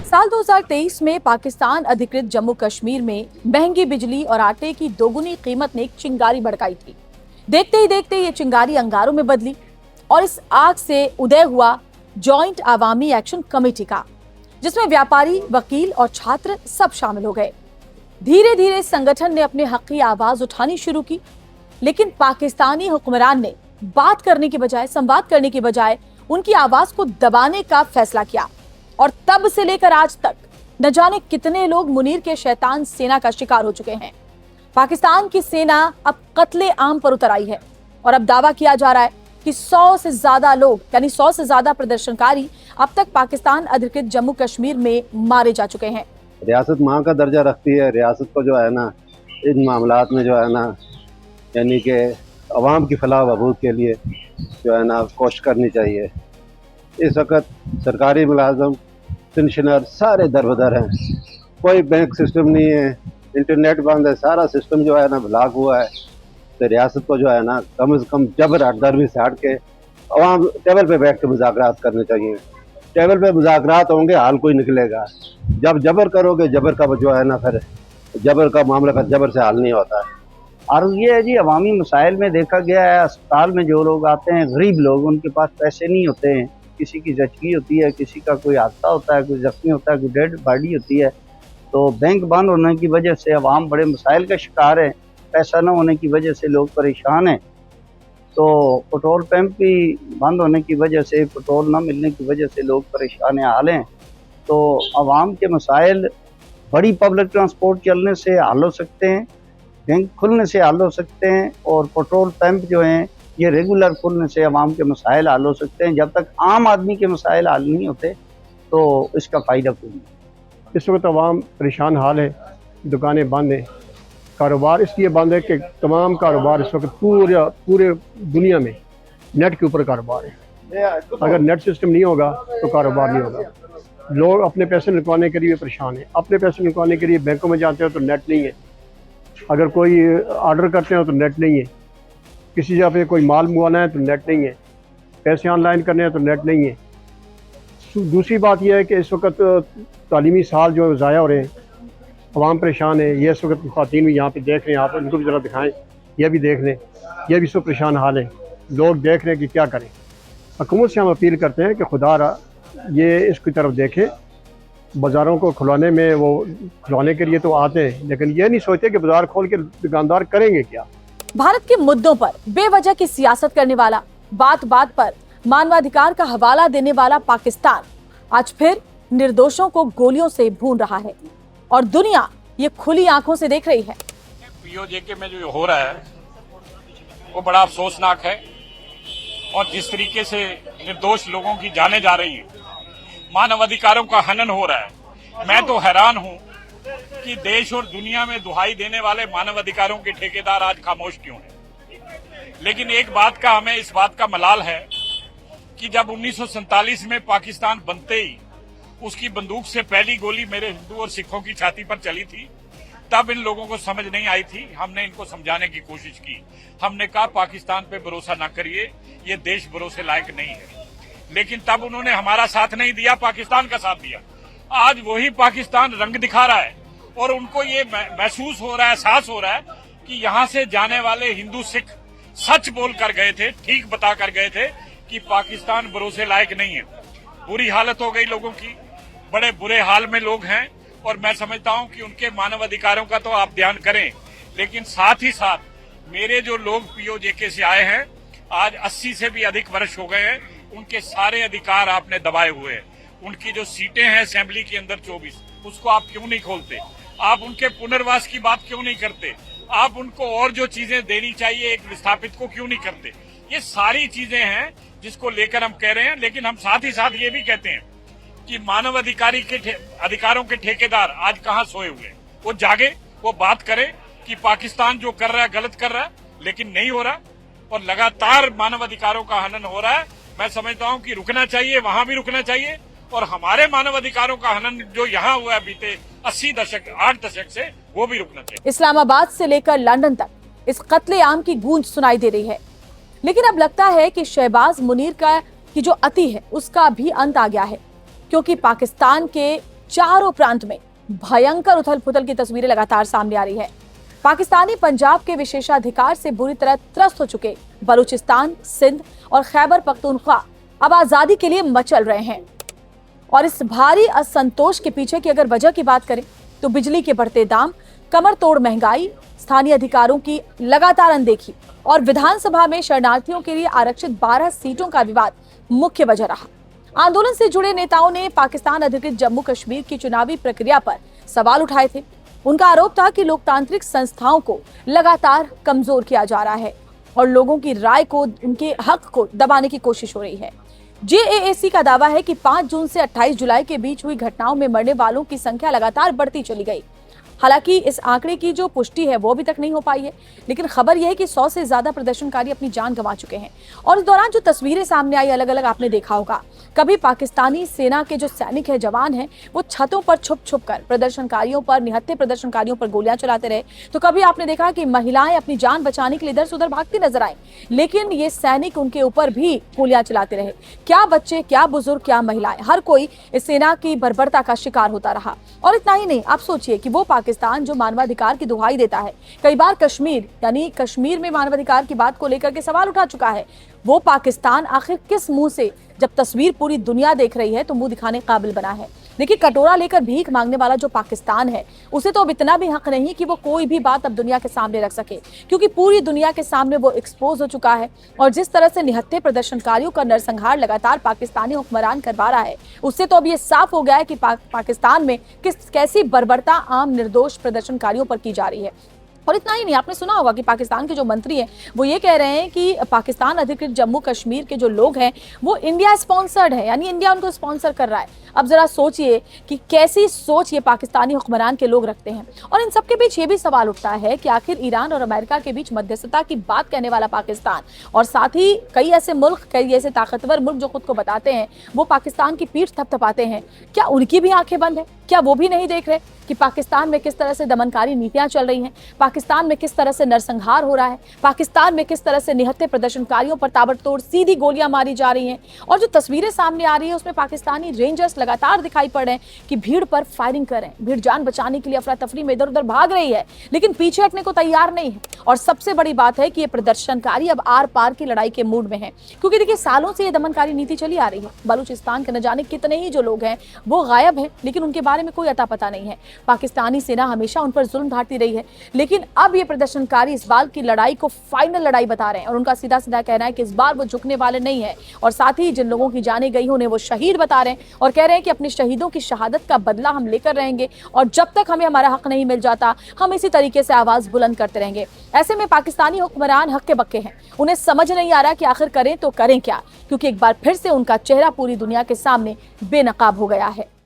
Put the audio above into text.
साल 2023 में पाकिस्तान अधिकृत जम्मू कश्मीर में महंगी बिजली और आटे की दोगुनी कीमत ने एक चिंगारी भड़काई थी। देखते ही देखते ये चिंगारी अंगारों में बदली और इस आग से उदय हुआ जॉइंट आवामी एक्शन कमेटी का, जिसमें व्यापारी, वकील और छात्र सब शामिल हो गए। धीरे धीरे संगठन ने अपने हक की आवाज उठानी शुरू की, लेकिन पाकिस्तानी हुक्मरान ने बात करने की बजाय, संवाद करने की बजाय उनकी आवाज को दबाने का फैसला किया और तब से लेकर आज तक न जाने कितने लोग मुनीर के शैतान सेना का शिकार हो चुके हैं। पाकिस्तान की सेना अब कत्ले आम पर उतर आई है और अब दावा किया जा रहा है कि 100 से ज्यादा लोग, यानी 100 से ज्यादा प्रदर्शनकारी अब तक पाकिस्तान अधिकृत जम्मू कश्मीर में मारे जा चुके हैं। रियासत मां का दर्जा रखती है। रियासत को जो है ना, इन मामलात में जो है ना, यानी कि अवाम की फलाह बहबूद के लिए जो है ना कोशिश करनी चाहिए। इस वक्त सरकारी मुलाजम, पेंशनर सारे दरबदर हैं। कोई बैंक सिस्टम नहीं है, इंटरनेट बंद है, सारा सिस्टम जो है ना ब्लॉक हुआ है। तो रियासत को जो है ना कम से कम जबर हटदर्मी से हट के अवाम टेबल पे बैठ के मुज़ाकरात करने चाहिए। टेबल पे मुज़ाकरात होंगे, हाल कोई निकलेगा। जब जबर करोगे, जबर का जो है ना, फिर जबर का मामला फिर जबर से हल नहीं होता है। अर्ज़ ये है जी, अवामी मसाइल में देखा गया है, अस्पताल में जो लोग आते हैं गरीब लोग, उनके पास पैसे नहीं होते हैं। किसी की जचगी होती है, किसी का कोई हादसा होता है, कोई जख्मी होता है, कोई डेड बॉडी होती है, तो बैंक बंद होने की वजह से अवाम बड़े मसाइल का शिकार है। पैसा न होने की वजह से लोग परेशान हैं। तो पेट्रोल पंप भी बंद होने की वजह से, पेट्रोल न मिलने की वजह से लोग परेशान हाल हैं। तो अवाम के मसाइल बड़ी पब्लिक ट्रांसपोर्ट चलने से हल हो सकते हैं, बैंक खुलने से हल हो सकते हैं, और पेट्रोल पंप जो हैं ये रेगुलर खुलने से अवाम के मसाइल हल हो सकते हैं। जब तक आम आदमी के मसाइल हल नहीं होते तो इसका फ़ायदा कोई नहीं। इस वक्त अवाम परेशान हाल है, दुकानें बंद हैं, कारोबार इसलिए बंद है कि तमाम कारोबार इस वक्त पूरे दुनिया में नेट के ऊपर कारोबार है। अगर नेट सिस्टम नहीं होगा तो कारोबार नहीं होगा। लोग अपने पैसे निकालने के लिए परेशान हैं। अपने पैसे निकालने के लिए बैंकों में जाते हो तो नेट नहीं है, अगर कोई ऑर्डर करते हो तो नेट नहीं है, किसी जगह पे कोई माल मंगवाना है तो नेट नहीं है, पैसे ऑनलाइन करने हैं तो नेट नहीं है। दूसरी बात यह है कि इस वक्त तालीमी साल जो ज़ाया हो रहे हैं, अवाम परेशान है। ये इस वक्त ख़वातीन भी यहाँ पे देख रहे हैं, आप इनको भी ज़रा दिखाएं, ये भी देख लें, ये भी सब परेशान हाल है। लोग देख रहे हैं कि क्या करें। हुकूमत से हम अपील करते हैं कि खुदा ये इसकी तरफ देखें। बाज़ारों को खुलाने में, वो खुलाने के लिए तो आते हैं, लेकिन ये नहीं सोचते कि बाज़ार खोल के दुकानदार करेंगे क्या। भारत के मुद्दों पर बेवजह की सियासत करने वाला, बात बात पर मानवाधिकार का हवाला देने वाला पाकिस्तान आज फिर निर्दोषों को गोलियों से भून रहा है और दुनिया ये खुली आंखों से देख रही है। पीओजेके में जो हो रहा है वो बड़ा अफसोसनाक है, और जिस तरीके से निर्दोष लोगों की जानें जा रही हैं, मानवाधिकारों का हनन हो रहा है, मैं तो हैरान हूं कि देश और दुनिया में दुहाई देने वाले मानवाधिकारों के ठेकेदार आज खामोश क्यों हैं। लेकिन एक बात का हमें इस बात का मलाल है कि जब 1947 में पाकिस्तान बनते ही उसकी बंदूक से पहली गोली मेरे हिंदू और सिखों की छाती पर चली थी, तब इन लोगों को समझ नहीं आई थी। हमने इनको समझाने की कोशिश की। हमने कहा पाकिस्तान पे भरोसा न करिए, ये देश भरोसे लायक नहीं है। लेकिन तब उन्होंने हमारा साथ नहीं दिया, पाकिस्तान का साथ दिया। आज वही पाकिस्तान रंग दिखा रहा है और उनको ये महसूस हो रहा है, एहसास हो रहा है कि यहाँ से जाने वाले हिंदू सिख सच बोल कर गए थे, ठीक बता कर गए थे कि पाकिस्तान भरोसे लायक नहीं है। बुरी हालत हो गई लोगों की, बड़े बुरे हाल में लोग हैं, और मैं समझता हूं कि उनके मानव अधिकारों का तो आप ध्यान करें, लेकिन साथ ही साथ मेरे जो लोग पीओजेके से आए हैं, आज 80 से भी अधिक वर्ष हो गए हैं, उनके सारे अधिकार आपने दबाए हुए हैं। उनकी जो सीटें हैं असेंबली के अंदर 24, उसको आप क्यों नहीं खोलते? आप उनके पुनर्वास की बात क्यों नहीं करते? आप उनको और जो चीजें देनी चाहिए एक विस्थापित को क्यों नहीं करते? ये सारी चीजें हैं जिसको लेकर हम कह रहे हैं, लेकिन हम साथ ही साथ ये भी कहते हैं कि मानव अधिकारों के ठेकेदार आज कहां सोए हुए हैं। वो जागे, वो बात करें कि पाकिस्तान जो कर रहा है गलत कर रहा है, लेकिन नहीं हो रहा और लगातार मानव अधिकारों का हनन हो रहा है। मैं समझता हूं कि रुकना चाहिए, वहां भी रुकना चाहिए, और हमारे मानव अधिकारों का हनन जो यहाँ हुआ है बीते 8 दशक से, वो भी रुकना चाहिए। इस्लामाबाद से लेकर लंदन तक इस कत्लेआम की गूंज सुनाई दे रही है, लेकिन अब लगता है कि शहबाज मुनीर की जो अति है उसका भी अंत आ गया है, क्योंकि पाकिस्तान के चारों प्रांत में भयंकर उथल पुथल की तस्वीरें लगातार सामने आ रही है। पाकिस्तानी पंजाब के विशेषाधिकार से बुरी तरह त्रस्त हो चुके बलूचिस्तान, सिंध और खैबर पख्तूनख्वा अब आजादी के लिए मचल रहे हैं। और इस भारी असंतोष के पीछे की अगर वजह की बात करें तो बिजली के बढ़ते दाम, कमर तोड़ महंगाई, स्थानीय अधिकारों की लगातार अनदेखी और विधानसभा में शरणार्थियों के लिए आरक्षित 12 सीटों का विवाद मुख्य वजह रहा। आंदोलन से जुड़े नेताओं ने पाकिस्तान अधिकृत जम्मू कश्मीर की चुनावी प्रक्रिया पर सवाल उठाए थे। उनका आरोप था कि लोकतांत्रिक संस्थाओं को लगातार कमजोर किया जा रहा है और लोगों की राय को, उनके हक को दबाने की कोशिश हो रही है। जेएएसी का दावा है कि 5 जून से 28 जुलाई के बीच हुई घटनाओं में मरने वालों की संख्या लगातार बढ़ती चली गई। हालांकि इस आंकड़े की जो पुष्टि है वो अभी तक नहीं हो पाई है, लेकिन खबर यह है कि 100 से ज्यादा प्रदर्शनकारी अपनी जान गंवा चुके हैं। और इस दौरान जो तस्वीरें सामने आई अलग अलग आपने देखा होगा। कभी पाकिस्तानी सेना के जो सैनिक है, जवान हैं, वो छतों पर छुप छुप कर प्रदर्शनकारियों पर, निहत्थे प्रदर्शनकारियों पर गोलियां चलाते रहे। तो कभी आपने देखा कि महिलाएं अपनी जान बचाने के लिए इधर से उधर भागती नजर आई, लेकिन ये सैनिक उनके ऊपर भी गोलियां चलाते रहे। क्या बच्चे, क्या बुजुर्ग, क्या महिलाएं, हर कोई इस सेना की बर्बरता का शिकार होता रहा। और इतना ही नहीं, आप सोचिए कि वो पाकिस्तान जो मानवाधिकार की दुहाई देता है, कई बार कश्मीर यानी कश्मीर में मानवाधिकार की बात को लेकर के सवाल उठा चुका है, वो पाकिस्तान आखिर किस मुंह से, जब तस्वीर पूरी दुनिया देख रही है, तो मुंह दिखाने काबिल बना है। देखिए, कटोरा लेकर भीख मांगने वाला जो पाकिस्तान है, उसे तो अब इतना भी हक नहीं कि वो कोई भी बात अब दुनिया के सामने रख सके, क्योंकि पूरी दुनिया के सामने वो एक्सपोज हो चुका है। और जिस तरह से निहत्थे प्रदर्शनकारियों का नरसंहार लगातार पाकिस्तानी हुक्मरान करवा रहा है, उससे तो अब ये साफ हो गया है कि पाकिस्तान में कैसी बर्बरता आम निर्दोष प्रदर्शनकारियों पर की जा रही है। और इतना ही नहीं, आपने सुना होगा कि पाकिस्तान के जो मंत्री हैं वो ये कह रहे हैं कि पाकिस्तान अधिकृत जम्मू कश्मीर के जो लोग हैं वो इंडिया स्पॉन्सर्ड है, यानी इंडिया उनको स्पॉन्सर कर रहा है। अब जरा सोचिए कि कैसी सोच ये पाकिस्तानी हुक्मरान के लोग रखते हैं। और इन सबके बीच ये भी सवाल उठता है कि आखिर ईरान और अमेरिका के बीच मध्यस्थता की बात कहने वाला पाकिस्तान और साथ ही कई ऐसे मुल्क, कई ऐसे ताकतवर मुल्क जो खुद को बताते हैं वो पाकिस्तान की पीठ थपथपाते हैं, क्या उनकी भी आंखें बंद है? क्या वो भी नहीं देख रहे कि पाकिस्तान में किस तरह से दमनकारी नीतियां चल रही हैं, पाकिस्तान में किस तरह से नरसंहार हो रहा है, पाकिस्तान में किस तरह से निहत्थे प्रदर्शनकारियों पर ताबड़तोड़ सीधी गोलियां मारी जा रही हैं। और जो तस्वीरें सामने आ रही है उसमें पाकिस्तानी रेंजर्स लगातार दिखाई पड़ रहे हैं कि भीड़ पर फायरिंग कर रहे हैं, भीड़ जान बचाने के लिए अफरा तफरी में इधर उधर भाग रही है, लेकिन पीछे हटने को तैयार नहीं है। और सबसे बड़ी बात है कि ये प्रदर्शनकारी अब आर पार की लड़ाई के मूड में है, क्योंकि देखिए सालों से ये दमनकारी नीति चली आ रही है। बलूचिस्तान के न जाने कितने ही जो लोग हैं वो गायब हैं, लेकिन उनके बारे में कोई अता पता नहीं है। पाकिस्तानी सेना हमेशा उन पर जुल्म ढाती रही है, लेकिन अब ये प्रदर्शनकारी इस बार की लड़ाई को फाइनल लड़ाई बता रहे हैं और उनका सीधा सीधा कहना है कि इस बार वो झुकने वाले नहीं है। और साथ ही जिन लोगों की जानें गई उन्हें वो शहीद बता रहे हैं और कह रहे हैं कि अपने शहीदों की शहादत का बदला हम लेकर रहेंगे और जब तक हमें हमारा हक नहीं मिल जाता हम इसी तरीके से आवाज बुलंद करते रहेंगे। ऐसे में पाकिस्तानी हुक्मरान हक्के बक्के हैं, उन्हें समझ नहीं आ रहा कि आखिर करें तो करें क्या, क्योंकि एक बार फिर से उनका चेहरा पूरी दुनिया के सामने बेनकाब हो गया है।